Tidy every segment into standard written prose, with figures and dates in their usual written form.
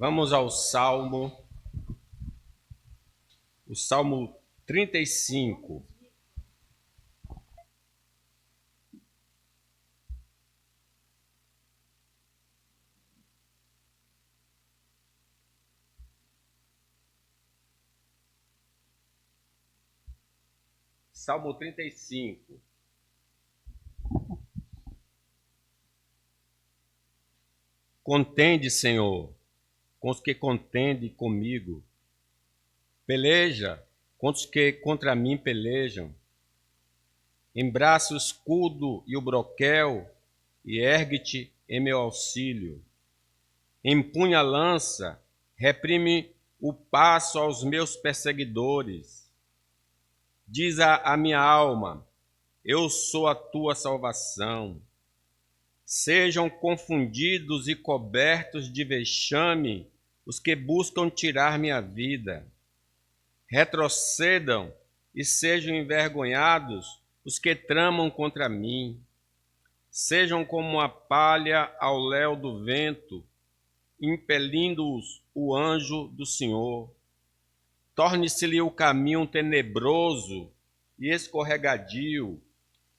Vamos ao o Salmo 35. Salmo 35. Contende, Senhor, com os que contendem comigo. Peleja contra os que contra mim pelejam. Embraça o escudo e o broquel e ergue-te em meu auxílio. Empunha a lança, reprime o passo aos meus perseguidores. Diz a minha alma: eu sou a tua salvação. Sejam confundidos e cobertos de vexame os que buscam tirar minha vida. Retrocedam e sejam envergonhados os que tramam contra mim. Sejam como a palha ao léu do vento, impelindo-os o anjo do Senhor. Torne-se-lhe o caminho tenebroso e escorregadio,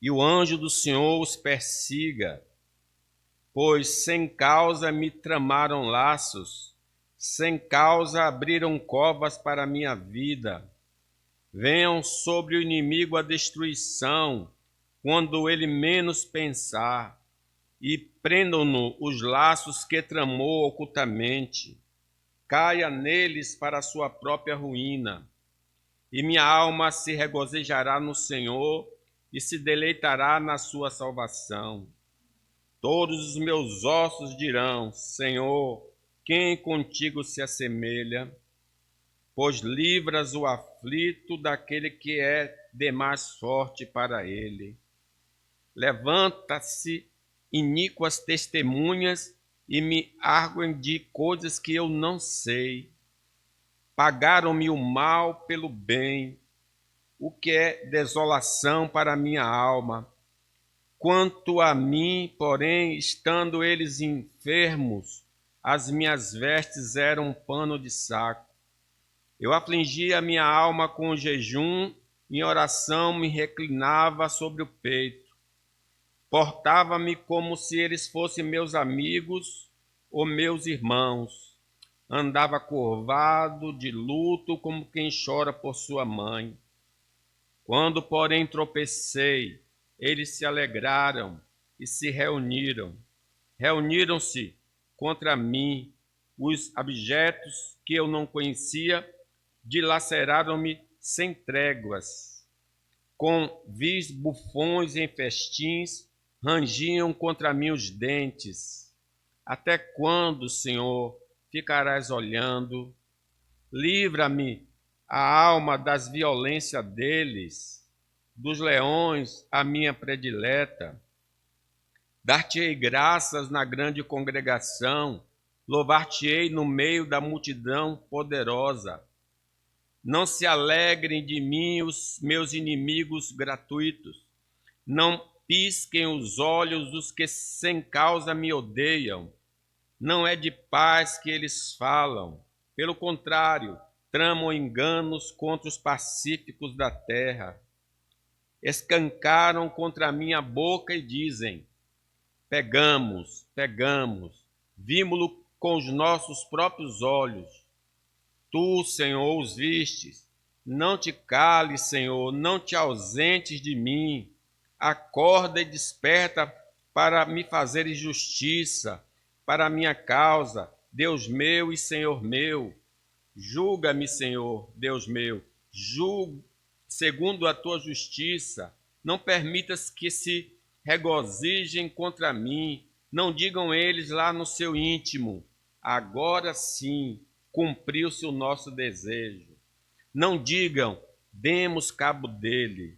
e o anjo do Senhor os persiga. Pois sem causa me tramaram laços, sem causa abriram covas para a minha vida. Venham sobre o inimigo a destruição, quando ele menos pensar, e prendam-no os laços que tramou ocultamente. Caia neles para a sua própria ruína. E minha alma se regozijará no Senhor e se deleitará na sua salvação. Todos os meus ossos dirão: Senhor, quem contigo se assemelha? Pois livras o aflito daquele que é demais forte para ele. Levanta-se iníquas testemunhas e me arguem de coisas que eu não sei. Pagaram-me o mal pelo bem, o que é desolação para a minha alma. Quanto a mim, porém, estando eles enfermos, as minhas vestes eram um pano de saco. Eu afligia a minha alma com jejum, em oração me reclinava sobre o peito. Portava-me como se eles fossem meus amigos ou meus irmãos. Andava curvado, de luto, como quem chora por sua mãe. Quando, porém, tropecei, eles se alegraram e se reuniram. Reuniram-se contra mim. Os abjetos que eu não conhecia dilaceraram-me sem tréguas. Com vis bufões em festins, rangiam contra mim os dentes. Até quando, Senhor, ficarás olhando? Livra-me a alma das violências deles, dos leões a minha predileta. Dar-te-ei graças na grande congregação, louvar-te-ei no meio da multidão poderosa. Não se alegrem de mim os meus inimigos gratuitos, não pisquem os olhos dos que sem causa me odeiam. Não é de paz que eles falam, pelo contrário, tramam enganos contra os pacíficos da terra. Escancaram contra a minha boca e dizem: pegamos, vimo-lo com os nossos próprios olhos. Tu, Senhor, os vistes. Não te cales, Senhor, não te ausentes de mim. Acorda e desperta para me fazeres justiça, para a minha causa, Deus meu e Senhor meu. Julga-me, Senhor, Deus meu, julga segundo a tua justiça. Não permitas que se regozijem contra mim. Não digam eles lá no seu íntimo: agora sim cumpriu-se o nosso desejo. Não digam: demos cabo dele.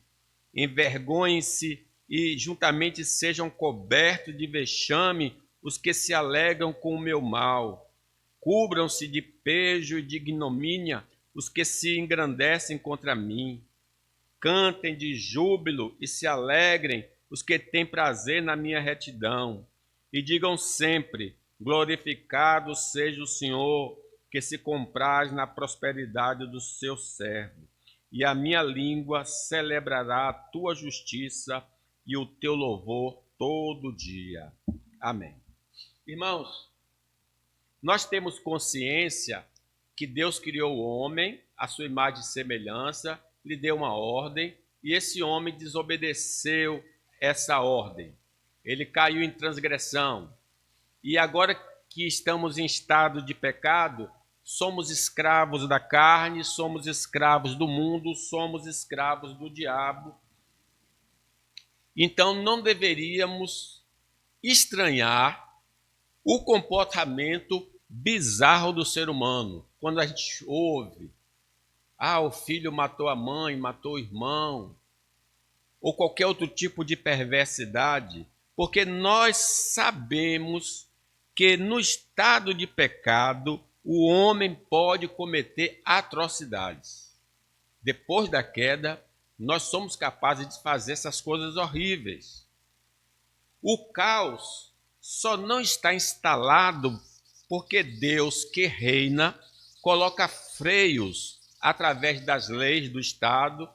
Envergonhem-se e juntamente sejam cobertos de vexame os que se alegram com o meu mal. Cubram-se de pejo e de ignomínia os que se engrandecem contra mim. Cantem de júbilo e se alegrem os que têm prazer na minha retidão. E digam sempre: Glorificado seja o Senhor, que se compraz na prosperidade do seu servo. E a minha língua celebrará a tua justiça e o teu louvor todo dia. Amém. Irmãos, nós temos consciência que Deus criou o homem, à sua imagem e semelhança, lhe deu uma ordem, e esse homem desobedeceu essa ordem. Ele caiu em transgressão. E agora que estamos em estado de pecado, somos escravos da carne, somos escravos do mundo, somos escravos do diabo. Então não deveríamos estranhar o comportamento bizarro do ser humano. Quando a gente ouve, o filho matou a mãe, matou o irmão, ou qualquer outro tipo de perversidade, porque nós sabemos que no estado de pecado o homem pode cometer atrocidades. Depois da queda, nós somos capazes de fazer essas coisas horríveis. O caos só não está instalado porque Deus, que reina, coloca freios através das leis do Estado,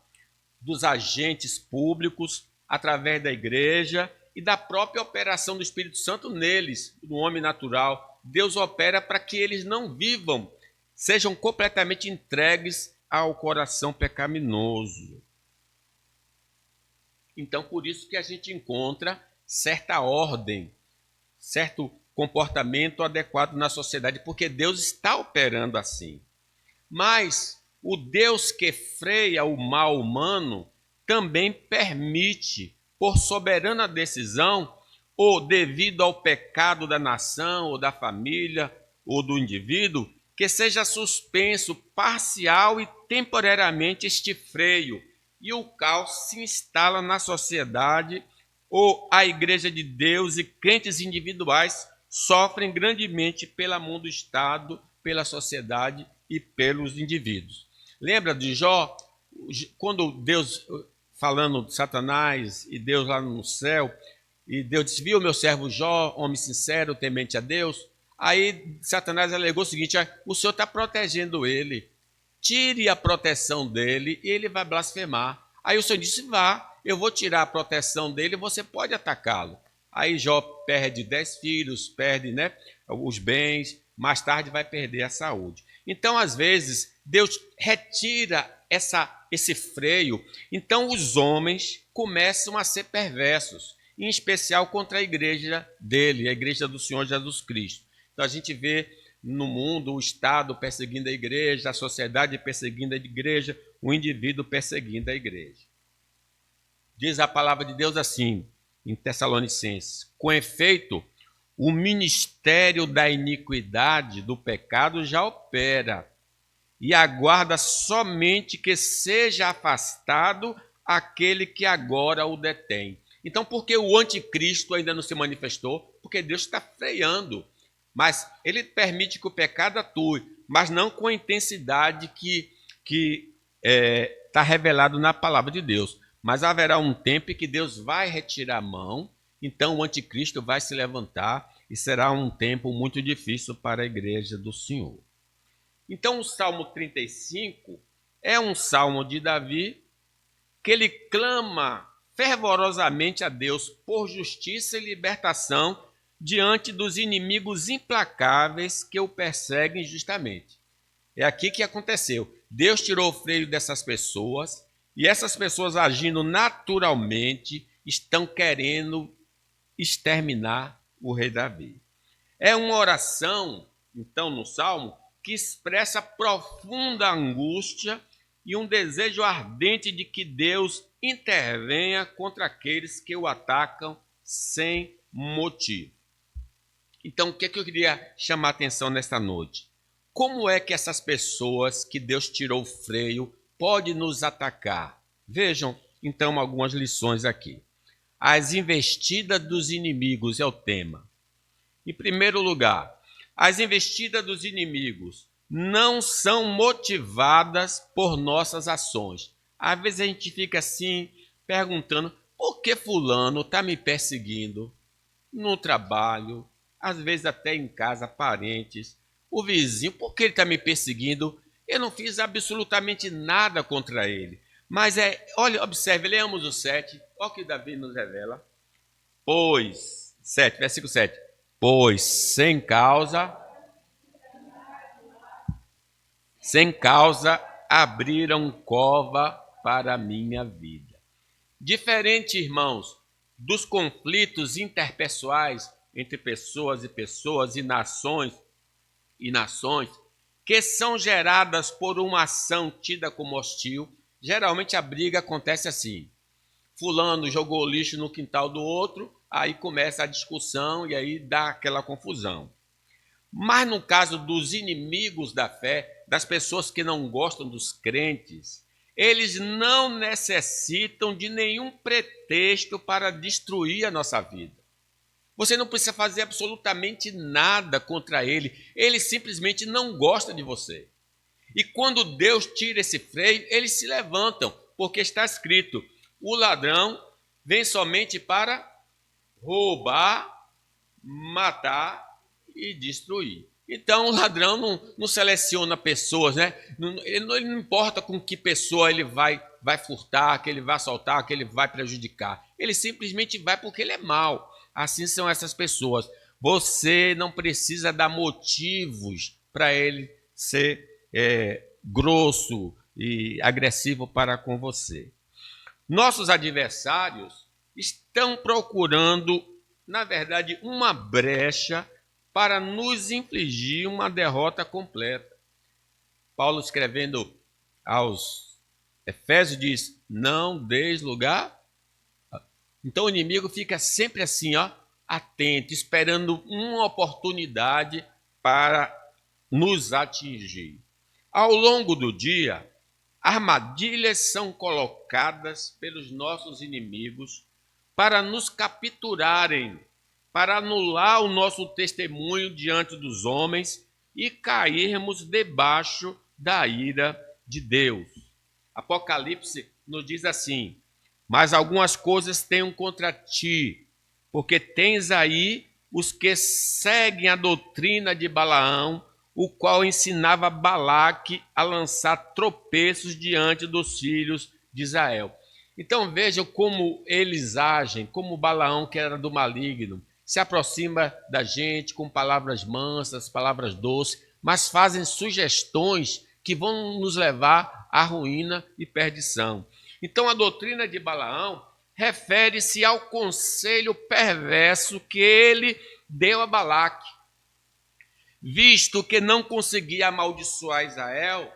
dos agentes públicos, através da igreja e da própria operação do Espírito Santo neles, no homem natural. Deus opera para que eles não vivam, sejam completamente entregues ao coração pecaminoso. Então, por isso que a gente encontra certa ordem, certo comportamento adequado na sociedade, porque Deus está operando assim. Mas o Deus que freia o mal humano também permite, por soberana decisão, ou devido ao pecado da nação, ou da família, ou do indivíduo, que seja suspenso parcial e temporariamente este freio, e o caos se instala na sociedade, ou a Igreja de Deus e crentes individuais sofrem grandemente pela mão do Estado, pela sociedade e pelos indivíduos. Lembra de Jó? Quando Deus, falando de Satanás e Deus lá no céu, e Deus disse, viu meu servo Jó, homem sincero, temente a Deus? Aí Satanás alegou o seguinte, o Senhor está protegendo ele, tire a proteção dele e ele vai blasfemar. Aí o Senhor disse, vá, eu vou tirar a proteção dele e você pode atacá-lo. Aí Jó perde 10 filhos, perde os bens, mais tarde vai perder a saúde. Então, às vezes, Deus retira esse freio, então os homens começam a ser perversos, em especial contra a igreja dele, a igreja do Senhor Jesus Cristo. Então a gente vê no mundo o Estado perseguindo a igreja, a sociedade perseguindo a igreja, o indivíduo perseguindo a igreja. Diz a palavra de Deus assim, em Tessalonicenses, com efeito, o ministério da iniquidade, do pecado, já opera e aguarda somente que seja afastado aquele que agora o detém. Então, por que o anticristo ainda não se manifestou? Porque Deus está freando, mas ele permite que o pecado atue, mas não com a intensidade que está revelado na palavra de Deus. Mas haverá um tempo em que Deus vai retirar a mão, então o anticristo vai se levantar e será um tempo muito difícil para a igreja do Senhor. Então o Salmo 35 é um salmo de Davi que ele clama fervorosamente a Deus por justiça e libertação diante dos inimigos implacáveis que o perseguem injustamente. É aqui que aconteceu. Deus tirou o freio dessas pessoas e essas pessoas agindo naturalmente estão querendo exterminar o rei Davi. É uma oração, então, no Salmo, que expressa profunda angústia e um desejo ardente de que Deus intervenha contra aqueles que o atacam sem motivo. Então, o que eu queria chamar a atenção nesta noite? Como é que essas pessoas que Deus tirou o freio podem nos atacar? Vejam, então, algumas lições aqui. As investidas dos inimigos é o tema. Em primeiro lugar, as investidas dos inimigos não são motivadas por nossas ações. Às vezes a gente fica assim, perguntando, por que fulano está me perseguindo no trabalho, às vezes até em casa, parentes, o vizinho, por que ele está me perseguindo? Eu não fiz absolutamente nada contra ele. Mas olha, observe, leamos o 7, olha o que Davi nos revela. Pois, 7, versículo 7. Pois sem causa abriram cova para a minha vida. Diferente, irmãos, dos conflitos interpessoais entre pessoas e nações, que são geradas por uma ação tida como hostil, geralmente a briga acontece assim. Fulano jogou lixo no quintal do outro, aí começa a discussão e aí dá aquela confusão. Mas no caso dos inimigos da fé, das pessoas que não gostam dos crentes, eles não necessitam de nenhum pretexto para destruir a nossa vida. Você não precisa fazer absolutamente nada contra ele simplesmente não gosta de você. E quando Deus tira esse freio, eles se levantam, porque está escrito: o ladrão vem somente para roubar, matar e destruir. Então o ladrão não seleciona pessoas, né? Ele não importa com que pessoa ele vai furtar, que ele vai assaltar, que ele vai prejudicar. Ele simplesmente vai porque ele é mau. Assim são essas pessoas. Você não precisa dar motivos para ele ser grosso e agressivo para com você. Nossos adversários estão procurando, na verdade, uma brecha para nos infligir uma derrota completa. Paulo, escrevendo aos Efésios, diz: não deis lugar. Então o inimigo fica sempre assim, atento, esperando uma oportunidade para nos atingir. Ao longo do dia, armadilhas são colocadas pelos nossos inimigos para nos capturarem, para anular o nosso testemunho diante dos homens e cairmos debaixo da ira de Deus. Apocalipse nos diz assim: mas algumas coisas tenho contra ti, porque tens aí os que seguem a doutrina de Balaão, o qual ensinava Balaque a lançar tropeços diante dos filhos de Israel. Então vejam como eles agem, como Balaão, que era do maligno, se aproxima da gente com palavras mansas, palavras doces, mas fazem sugestões que vão nos levar à ruína e perdição. Então a doutrina de Balaão refere-se ao conselho perverso que ele deu a Balaque. Visto que não conseguia amaldiçoar Israel,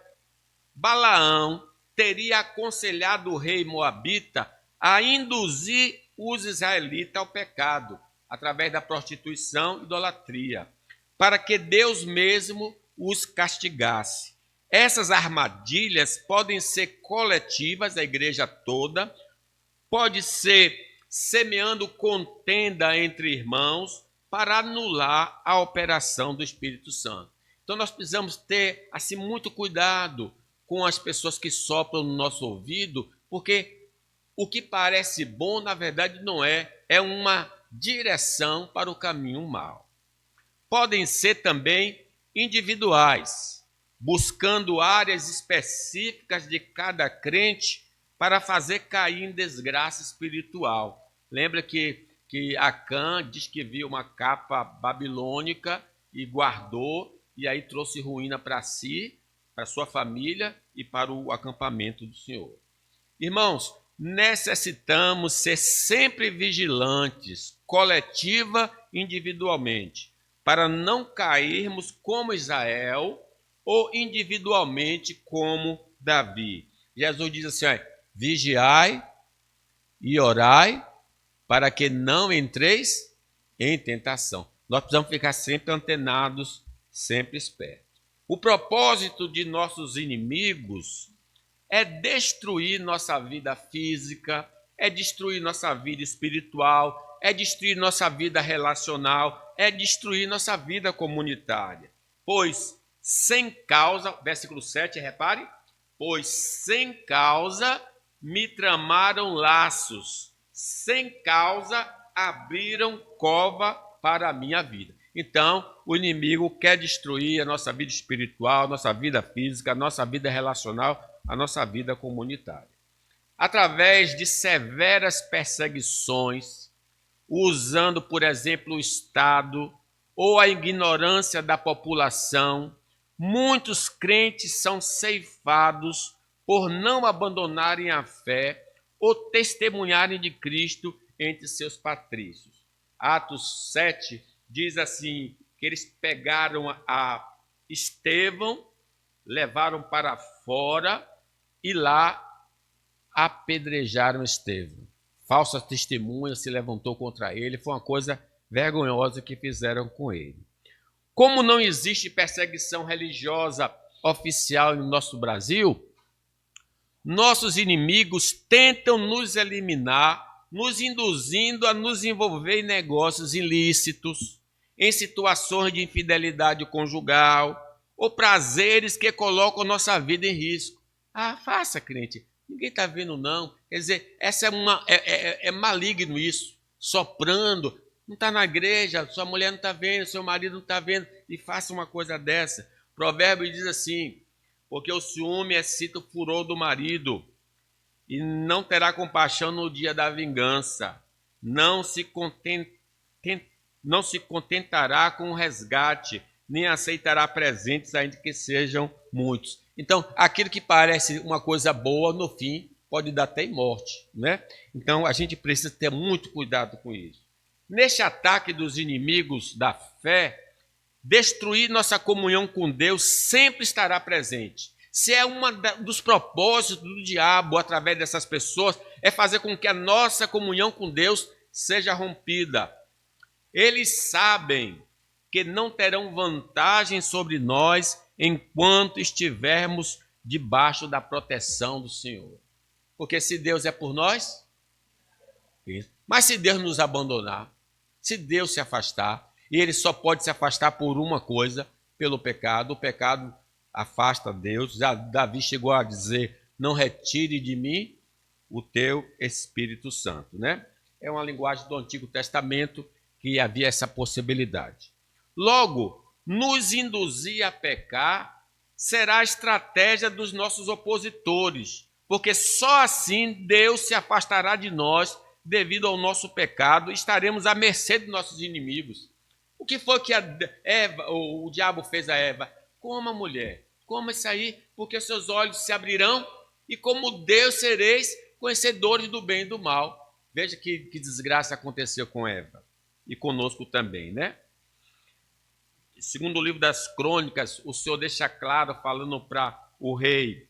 Balaão teria aconselhado o rei moabita a induzir os israelitas ao pecado, através da prostituição e idolatria, para que Deus mesmo os castigasse. Essas armadilhas podem ser coletivas, a igreja toda, pode ser semeando contenda entre irmãos para anular a operação do Espírito Santo. Então nós precisamos ter assim muito cuidado com as pessoas que sopram no nosso ouvido, porque o que parece bom, na verdade, não é uma direção para o caminho mau. Podem ser também individuais, buscando áreas específicas de cada crente para fazer cair em desgraça espiritual. Lembra que Acã diz que viu uma capa babilônica e guardou, e aí trouxe ruína para si, para sua família e para o acampamento do Senhor. Irmãos, necessitamos ser sempre vigilantes, coletiva e individualmente, para não cairmos como Israel ou individualmente como Davi. Jesus diz assim: vigiai e orai para que não entreis em tentação. Nós precisamos ficar sempre antenados, sempre espertos. O propósito de nossos inimigos é destruir nossa vida física, é destruir nossa vida espiritual, é destruir nossa vida relacional, é destruir nossa vida comunitária. Pois sem causa, versículo 7, repare, pois sem causa me tramaram laços, sem causa abriram cova para a minha vida. Então, o inimigo quer destruir a nossa vida espiritual, a nossa vida física, a nossa vida relacional, a nossa vida comunitária. Através de severas perseguições, usando, por exemplo, o Estado ou a ignorância da população, muitos crentes são ceifados por não abandonarem a fé ou testemunharem de Cristo entre seus patrícios. Atos 7 diz assim, que eles pegaram a Estevão, levaram para fora e lá apedrejaram Estevão. Falsa testemunha se levantou contra ele, foi uma coisa vergonhosa que fizeram com ele. Como não existe perseguição religiosa oficial no nosso Brasil, nossos inimigos tentam nos eliminar, nos induzindo a nos envolver em negócios ilícitos, em situações de infidelidade conjugal ou prazeres que colocam nossa vida em risco. Ah, faça, crente. Ninguém está vendo, não. Quer dizer, essa é maligno isso. Soprando. Não está na igreja, sua mulher não está vendo, seu marido não está vendo. E faça uma coisa dessa. O provérbio diz assim, porque o ciúme excita o furor do marido e não terá compaixão no dia da vingança. Não se contentará com o resgate, nem aceitará presentes, ainda que sejam muitos. Então, aquilo que parece uma coisa boa, no fim, pode dar até em morte, né? Então, a gente precisa ter muito cuidado com isso. Neste ataque dos inimigos da fé, destruir nossa comunhão com Deus sempre estará presente. Se é um dos propósitos do diabo, através dessas pessoas, é fazer com que a nossa comunhão com Deus seja rompida. Eles sabem que não terão vantagem sobre nós enquanto estivermos debaixo da proteção do Senhor. Porque se Deus é por nós, mas se Deus nos abandonar, se Deus se afastar, e ele só pode se afastar por uma coisa, pelo pecado, o pecado afasta Deus. Já Davi chegou a dizer, não retire de mim o teu Espírito Santo, né? É uma linguagem do Antigo Testamento que havia essa possibilidade. Logo, nos induzir a pecar será a estratégia dos nossos opositores, porque só assim Deus se afastará de nós devido ao nosso pecado e estaremos à mercê dos nossos inimigos. O que foi que o diabo fez a Eva? Coma, mulher, coma isso aí, porque seus olhos se abrirão e como Deus sereis conhecedores do bem e do mal. Veja que desgraça aconteceu com Eva e conosco também, né? Segundo o livro das Crônicas, o Senhor deixa claro, falando para o rei,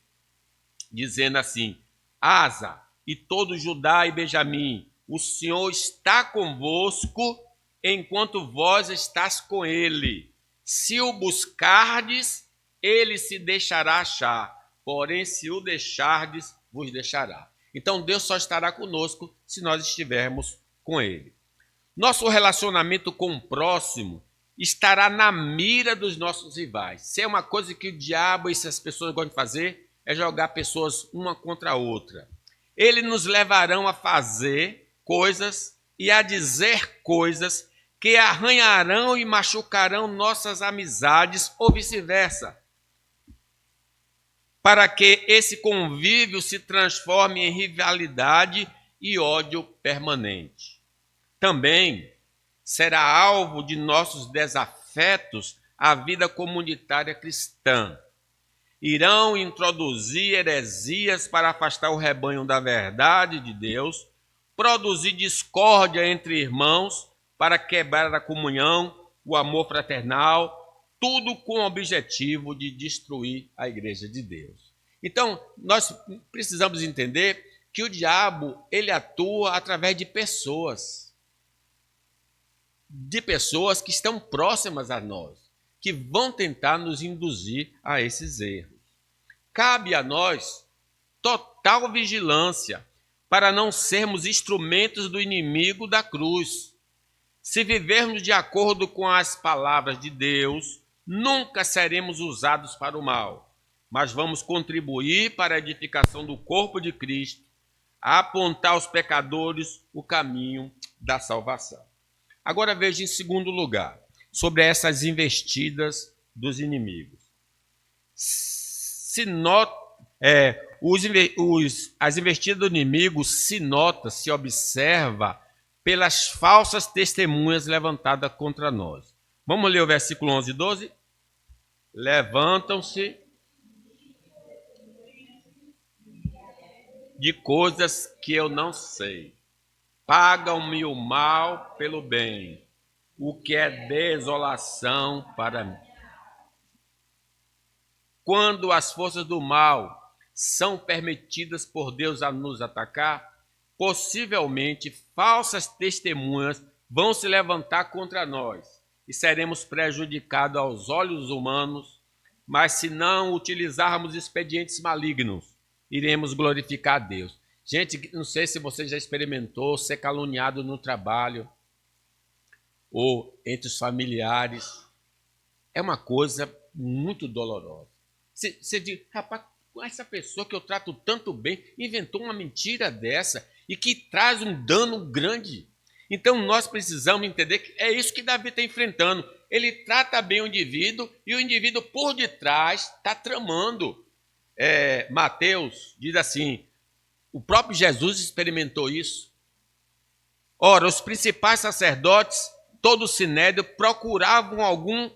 dizendo assim, Asa e todo Judá e Benjamim, o Senhor está convosco enquanto vós estás com ele. Se o buscardes, ele se deixará achar, porém se o deixardes, vos deixará. Então Deus só estará conosco se nós estivermos com ele. Nosso relacionamento com o próximo estará na mira dos nossos rivais. Se é uma coisa que o diabo e essas pessoas gostam de fazer, é jogar pessoas uma contra a outra. Eles nos levarão a fazer coisas e a dizer coisas que arranharão e machucarão nossas amizades ou vice-versa, para que esse convívio se transforme em rivalidade e ódio permanente. Também será alvo de nossos desafetos a vida comunitária cristã. Irão introduzir heresias para afastar o rebanho da verdade de Deus, produzir discórdia entre irmãos para quebrar a comunhão, o amor fraternal, tudo com o objetivo de destruir a igreja de Deus. Então, nós precisamos entender que o diabo, ele atua através de pessoas que estão próximas a nós, que vão tentar nos induzir a esses erros. Cabe a nós total vigilância para não sermos instrumentos do inimigo da cruz. Se vivermos de acordo com as palavras de Deus, nunca seremos usados para o mal, mas vamos contribuir para a edificação do corpo de Cristo, a apontar aos pecadores o caminho da salvação. Agora veja em segundo lugar, sobre essas investidas dos inimigos. Se nota, as investidas do inimigo se observa pelas falsas testemunhas levantadas contra nós. Vamos ler o versículo 11 e 12? Levantam-se de coisas que eu não sei. Pagam-me o mal pelo bem, o que é desolação para mim. Quando as forças do mal são permitidas por Deus a nos atacar, possivelmente falsas testemunhas vão se levantar contra nós e seremos prejudicados aos olhos humanos, mas se não utilizarmos expedientes malignos, iremos glorificar a Deus. Gente, não sei se você já experimentou ser caluniado no trabalho ou entre os familiares. É uma coisa muito dolorosa. Você diz, rapaz, essa pessoa que eu trato tanto bem inventou uma mentira dessa e que traz um dano grande. Então nós precisamos entender que é isso que Davi está enfrentando. Ele trata bem o indivíduo e o indivíduo por detrás está tramando. Mateus diz assim, o próprio Jesus experimentou isso. Ora, os principais sacerdotes, todo o sinédrio, procuravam algum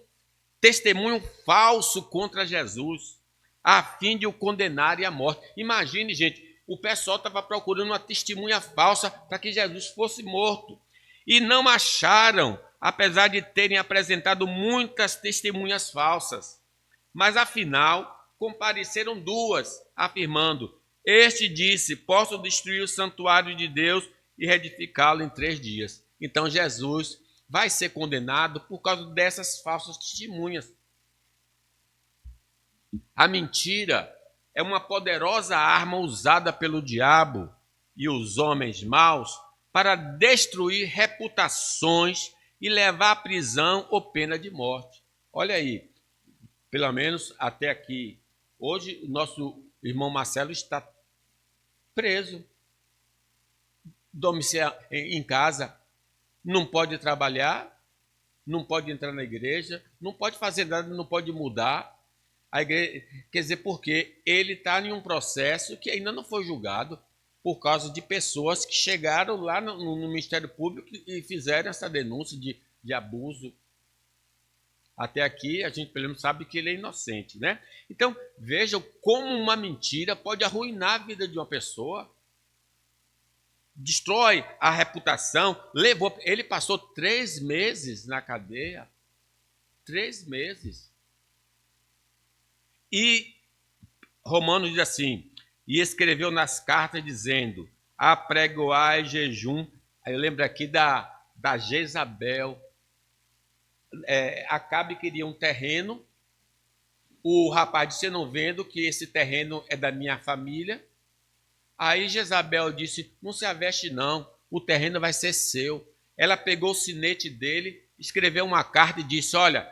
testemunho falso contra Jesus, a fim de o condenarem à morte. Imagine, gente, o pessoal estava procurando uma testemunha falsa para que Jesus fosse morto. E não acharam, apesar de terem apresentado muitas testemunhas falsas. Mas, afinal, compareceram duas, afirmando, este disse, posso destruir o santuário de Deus e reedificá-lo em 3 dias. Então, Jesus vai ser condenado por causa dessas falsas testemunhas. A mentira é uma poderosa arma usada pelo diabo e os homens maus para destruir reputações e levar à prisão ou pena de morte. Olha aí, pelo menos até aqui. Hoje, o nosso irmão Marcelo está preso, domiciliado em casa, não pode trabalhar, não pode entrar na igreja, não pode fazer nada, não pode mudar. A igreja, quer dizer, porque ele está em um processo que ainda não foi julgado por causa de pessoas que chegaram lá no Ministério Público e fizeram essa denúncia de abuso. Até aqui a gente pelo menos sabe que ele é inocente, né? Então vejam como uma mentira pode arruinar a vida de uma pessoa. Destrói a reputação. Ele passou 3 meses na cadeia. 3 meses. E Romanos diz assim, e escreveu nas cartas dizendo, apregoai jejum. Aí eu lembro aqui da Jezabel. Acabe queria um terreno. O rapaz disse, eu não vendo que esse terreno é da minha família. Aí Jezabel disse, não se aveste não, o terreno vai ser seu. Ela pegou o sinete dele, escreveu uma carta e disse, olha,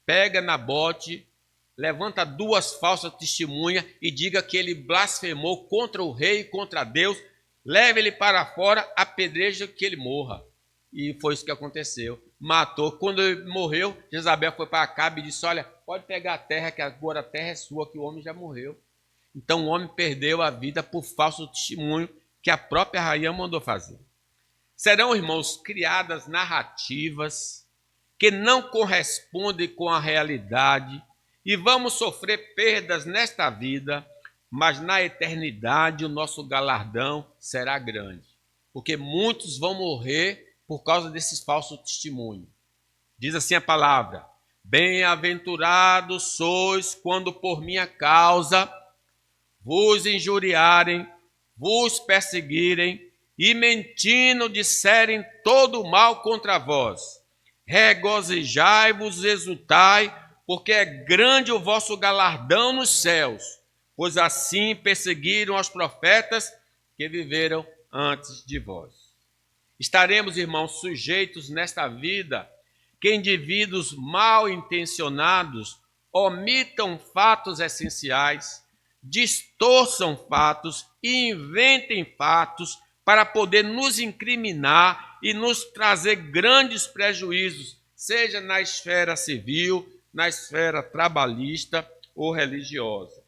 pega Nabote, levanta 2 falsas testemunhas e diga que ele blasfemou contra o rei e contra Deus, leve ele para fora, apedreja que ele morra. E foi isso que aconteceu. Matou. Quando ele morreu, Jezabel foi para Acabe e disse, olha, pode pegar a terra, que agora a terra é sua, que o homem já morreu. Então o homem perdeu a vida por falso testemunho que a própria rainha mandou fazer. Serão, irmãos, criadas narrativas que não correspondem com a realidade e vamos sofrer perdas nesta vida, mas na eternidade o nosso galardão será grande, porque muitos vão morrer por causa desses falsos testemunhos. Diz assim a palavra, bem-aventurados sois quando por minha causa vos injuriarem, vos perseguirem e mentindo disserem todo o mal contra vós. Regozijai-vos, exultai, porque é grande o vosso galardão nos céus, pois assim perseguiram os profetas que viveram antes de vós. Estaremos, irmãos, sujeitos nesta vida que indivíduos mal intencionados omitam fatos essenciais, distorçam fatos e inventem fatos para poder nos incriminar e nos trazer grandes prejuízos seja na esfera civil, na esfera trabalhista ou religiosa.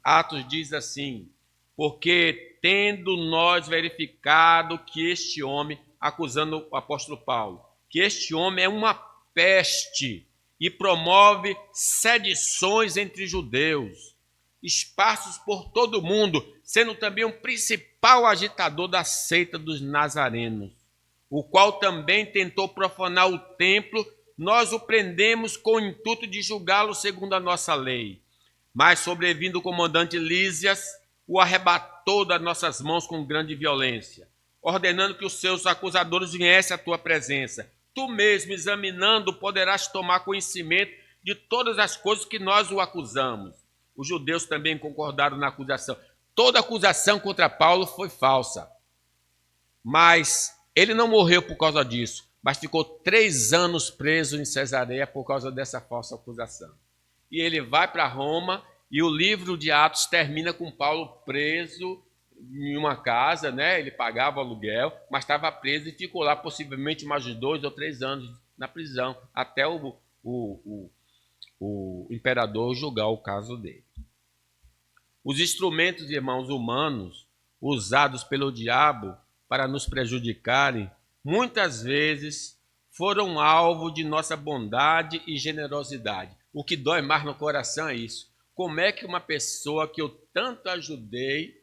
Atos diz assim: porque tendo nós verificado que este homem, acusando o apóstolo Paulo, que este homem é uma peste e promove sedições entre judeus, esparsos por todo o mundo, sendo também um principal agitador da seita dos nazarenos, o qual também tentou profanar o templo, nós o prendemos com o intuito de julgá-lo segundo a nossa lei. Mas, sobrevindo o comandante Lísias, o arrebatou das nossas mãos com grande violência, ordenando que os seus acusadores viessem à tua presença. Tu mesmo, examinando, poderás tomar conhecimento de todas as coisas que nós o acusamos. Os judeus também concordaram na acusação. Toda acusação contra Paulo foi falsa. Mas ele não morreu por causa disso, mas ficou 3 anos preso em Cesareia por causa dessa falsa acusação. E ele vai para Roma e o livro de Atos termina com Paulo preso em uma casa, né? Ele pagava aluguel, mas estava preso e ficou lá possivelmente mais de 2 ou 3 anos na prisão, até o imperador julgar o caso dele. Os instrumentos, irmãos, humanos usados pelo diabo para nos prejudicarem, muitas vezes foram alvo de nossa bondade e generosidade. O que dói mais no coração é isso. Como é que uma pessoa que eu tanto ajudei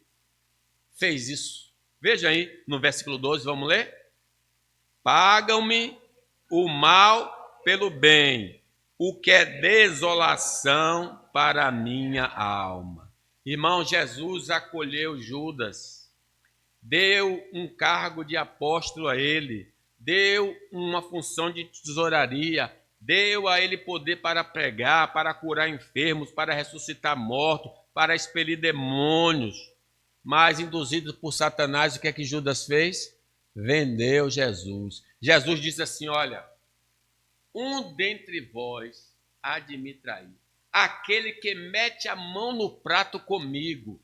fez isso? Veja aí no versículo 12, vamos ler? Pagam-me o mal pelo bem, o que é desolação para a minha alma. Irmão, Jesus acolheu Judas, deu um cargo de apóstolo a ele, deu uma função de tesouraria, deu a ele poder para pregar, para curar enfermos, para ressuscitar mortos, para expelir demônios. Mas, induzido por Satanás, o que é que Judas fez? Vendeu Jesus. Jesus disse assim: olha, um dentre vós há de me trair, aquele que mete a mão no prato comigo.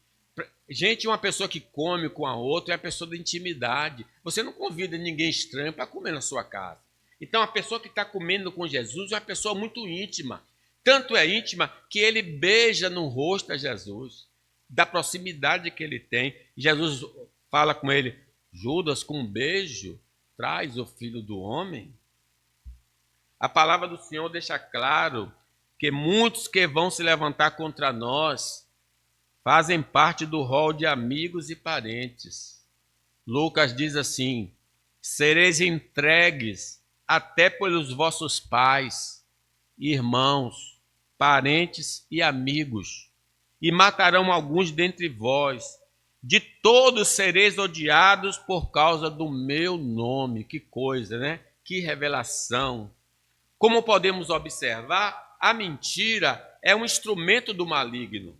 Gente, uma pessoa que come com a outra é a pessoa da intimidade. Você não convida ninguém estranho para comer na sua casa. Então, a pessoa que está comendo com Jesus é uma pessoa muito íntima. Tanto é íntima que ele beija no rosto a Jesus, da proximidade que ele tem. Jesus fala com ele: Judas, com um beijo, traz o filho do homem. A palavra do Senhor deixa claro que muitos que vão se levantar contra nós fazem parte do rol de amigos e parentes. Lucas diz assim: sereis entregues até pelos vossos pais, irmãos, parentes e amigos, e matarão alguns dentre vós. De todos sereis odiados por causa do meu nome. Que coisa, né? Que revelação. Como podemos observar, a mentira é um instrumento do maligno.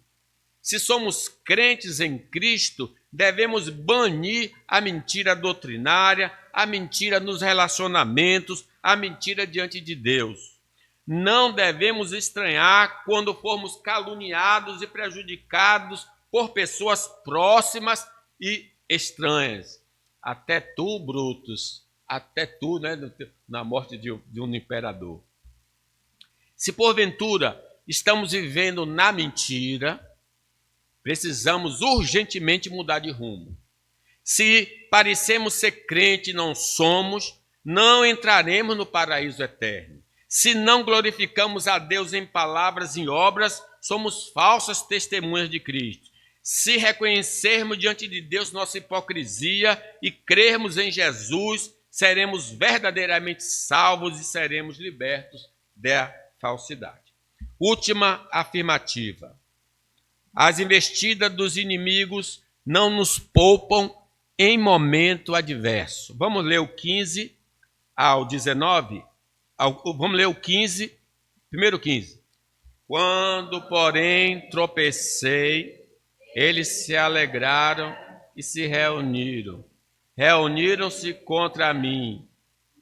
Se somos crentes em Cristo, devemos banir a mentira doutrinária, a mentira nos relacionamentos, a mentira diante de Deus. Não devemos estranhar quando formos caluniados e prejudicados por pessoas próximas e estranhas. Até tu, Brutus, até tu, né, na morte de um imperador. Se porventura estamos vivendo na mentira, precisamos urgentemente mudar de rumo. Se parecemos ser crente e não somos, não entraremos no paraíso eterno. Se não glorificamos a Deus em palavras e obras, somos falsas testemunhas de Cristo. Se reconhecermos diante de Deus nossa hipocrisia e crermos em Jesus, seremos verdadeiramente salvos e seremos libertos da falsidade. Última afirmativa. As investidas dos inimigos não nos poupam em momento adverso. Vamos ler o 15 ao 19? Vamos ler o 15, primeiro 15. Quando, porém, tropecei, eles se alegraram e se reuniram. Reuniram-se contra mim.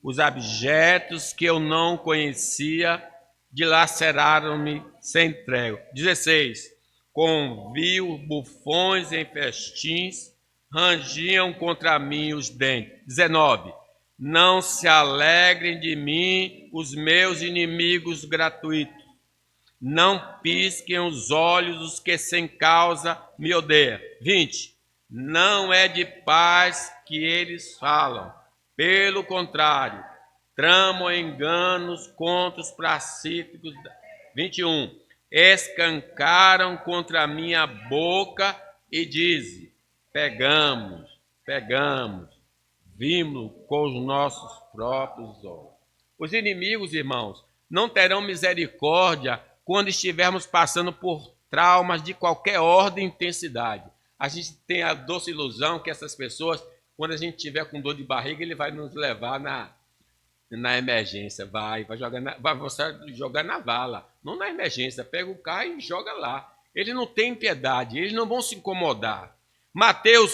Os abjetos que eu não conhecia dilaceraram-me sem trégua. 16. Com vil, bufões em festins, rangiam contra mim os dentes. 19. Não se alegrem de mim os meus inimigos gratuitos. Não pisquem os olhos os que sem causa me odeiam. 20. Não é de paz que eles falam. Pelo contrário, tramam enganos contra os pacíficos. 21. Escancaram contra a minha boca e dizem: pegamos, vimos com os nossos próprios olhos. Os inimigos, irmãos, não terão misericórdia quando estivermos passando por traumas de qualquer ordem e intensidade. A gente tem a doce ilusão que essas pessoas, quando a gente estiver com dor de barriga, ele vai nos levar na emergência, vai você jogar na vala, não na emergência, pega o carro e joga lá. Ele não tem piedade, eles não vão se incomodar. Mateus,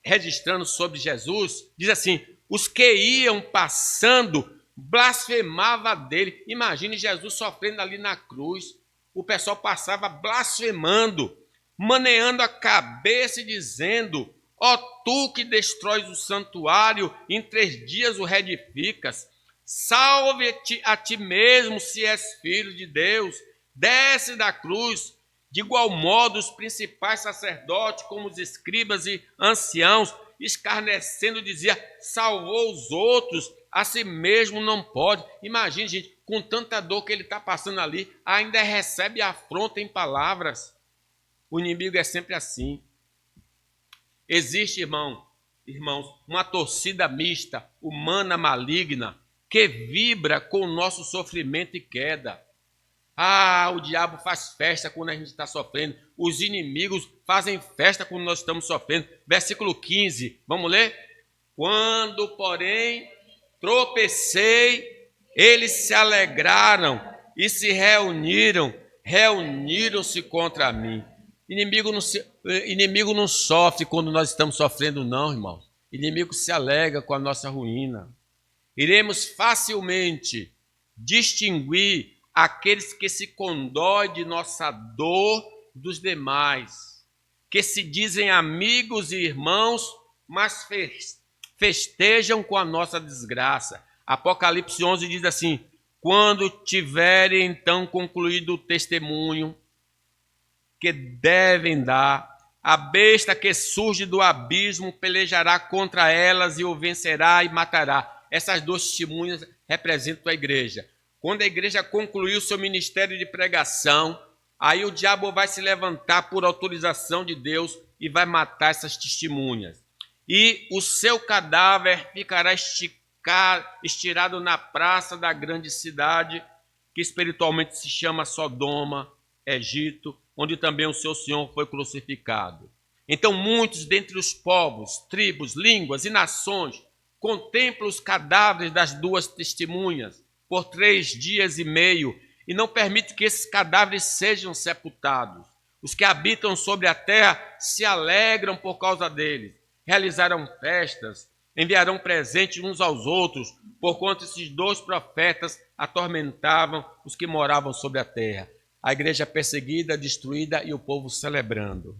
registrando sobre Jesus, diz assim: os que iam passando blasfemava dele. Imagine Jesus sofrendo ali na cruz, o pessoal passava blasfemando, maneando a cabeça e dizendo: ó tu que destróis o santuário, em 3 dias o reedificas, salve-te a ti mesmo se és filho de Deus, desce da cruz. De igual modo, os principais sacerdotes, como os escribas e anciãos, escarnecendo, dizia: salvou os outros, a si mesmo não pode. Imagine, gente, com tanta dor que ele está passando ali, ainda recebe afronta em palavras. O inimigo é sempre assim. Existe, irmãos, uma torcida mista, humana maligna, que vibra com o nosso sofrimento e queda. O diabo faz festa quando a gente está sofrendo. Os inimigos fazem festa quando nós estamos sofrendo. Versículo 15, vamos ler? Quando, porém, tropecei, eles se alegraram e se reuniram-se contra mim. Inimigo não sofre quando nós estamos sofrendo, não, irmão. Inimigo se alegra com a nossa ruína. Iremos facilmente distinguir aqueles que se condóem de nossa dor dos demais, que se dizem amigos e irmãos, mas festejam com a nossa desgraça. Apocalipse 11 diz assim: quando tiverem então concluído o testemunho que devem dar, a besta que surge do abismo pelejará contra elas e o vencerá e matará. Essas 2 testemunhas representam a igreja. Quando a igreja concluir o seu ministério de pregação, aí o diabo vai se levantar por autorização de Deus e vai matar essas testemunhas. E o seu cadáver ficará estirado na praça da grande cidade, que espiritualmente se chama Sodoma, Egito, onde também o seu Senhor foi crucificado. Então muitos dentre os povos, tribos, línguas e nações contemplam os cadáveres das 2 testemunhas por 3 dias e meio, e não permite que esses cadáveres sejam sepultados. Os que habitam sobre a terra se alegram por causa deles, realizarão festas, enviarão presentes uns aos outros, porquanto esses 2 profetas atormentavam os que moravam sobre a terra. A igreja perseguida, destruída e o povo celebrando.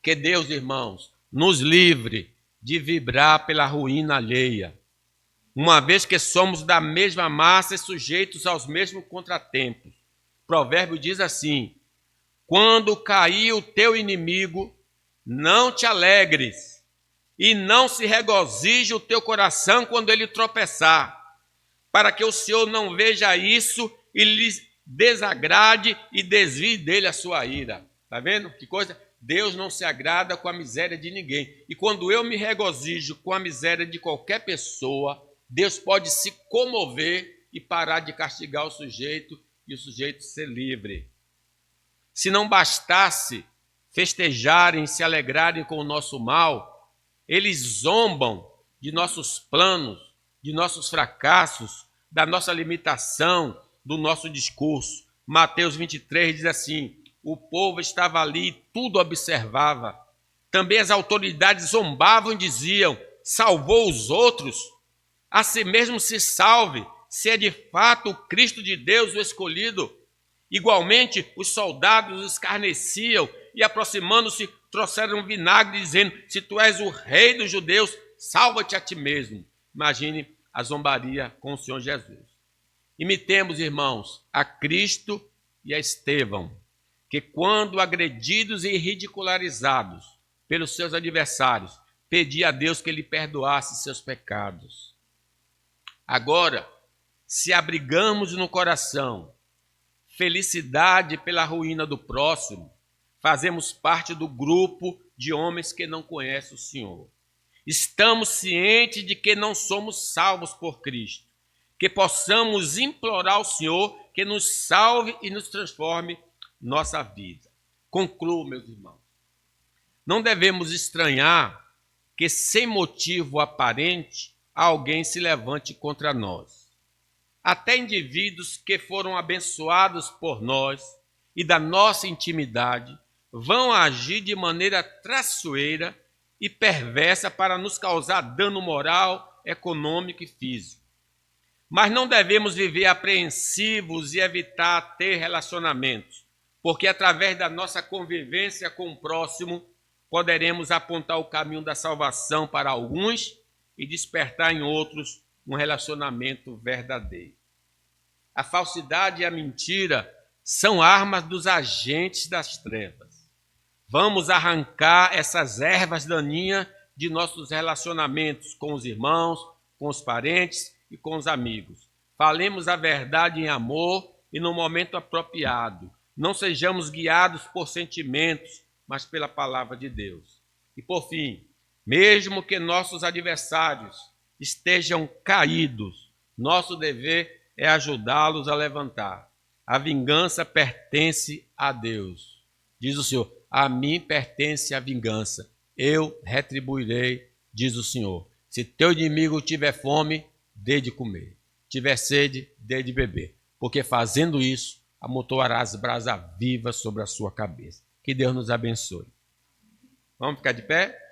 Que Deus, irmãos, nos livre de vibrar pela ruína alheia, uma vez que somos da mesma massa e sujeitos aos mesmos contratempos. O provérbio diz assim: quando cair o teu inimigo, não te alegres, e não se regozije o teu coração quando ele tropeçar, para que o Senhor não veja isso e lhe desagrade e desvie dele a sua ira. Está vendo que coisa? Deus não se agrada com a miséria de ninguém. E quando eu me regozijo com a miséria de qualquer pessoa, Deus pode se comover e parar de castigar o sujeito e o sujeito ser livre. Se não bastasse festejarem, se alegrarem com o nosso mal, eles zombam de nossos planos, de nossos fracassos, da nossa limitação, do nosso discurso. Mateus 23 diz assim: o povo estava ali e tudo observava. Também as autoridades zombavam e diziam: salvou os outros, a si mesmo se salve, se é de fato o Cristo de Deus o escolhido. Igualmente, os soldados escarneciam e, aproximando-se, trouxeram vinagre, dizendo: se tu és o rei dos judeus, salva-te a ti mesmo. Imagine a zombaria com o Senhor Jesus. Imitemos, irmãos, a Cristo e a Estevão, que quando agredidos e ridicularizados pelos seus adversários, pedia a Deus que lhe perdoasse seus pecados. Agora, se abrigamos no coração felicidade pela ruína do próximo, fazemos parte do grupo de homens que não conhecem o Senhor. Estamos cientes de que não somos salvos por Cristo, que possamos implorar ao Senhor que nos salve e nos transforme nossa vida. Concluo, meus irmãos. Não devemos estranhar que, sem motivo aparente, alguém se levante contra nós. Até indivíduos que foram abençoados por nós e da nossa intimidade vão agir de maneira traiçoeira e perversa para nos causar dano moral, econômico e físico. Mas não devemos viver apreensivos e evitar ter relacionamentos, porque através da nossa convivência com o próximo, poderemos apontar o caminho da salvação para alguns e despertar em outros um relacionamento verdadeiro. A falsidade e a mentira são armas dos agentes das trevas. Vamos arrancar essas ervas daninhas de nossos relacionamentos com os irmãos, com os parentes e com os amigos. Falemos a verdade em amor e no momento apropriado. Não sejamos guiados por sentimentos, mas pela palavra de Deus. E por fim, mesmo que nossos adversários estejam caídos, nosso dever é ajudá-los a levantar. A vingança pertence a Deus. Diz o Senhor, a mim pertence a vingança. Eu retribuirei, diz o Senhor. Se teu inimigo tiver fome, dê de comer. Tiver sede, dê de beber. Porque fazendo isso, amontoarás brasa viva sobre a sua cabeça. Que Deus nos abençoe. Vamos ficar de pé?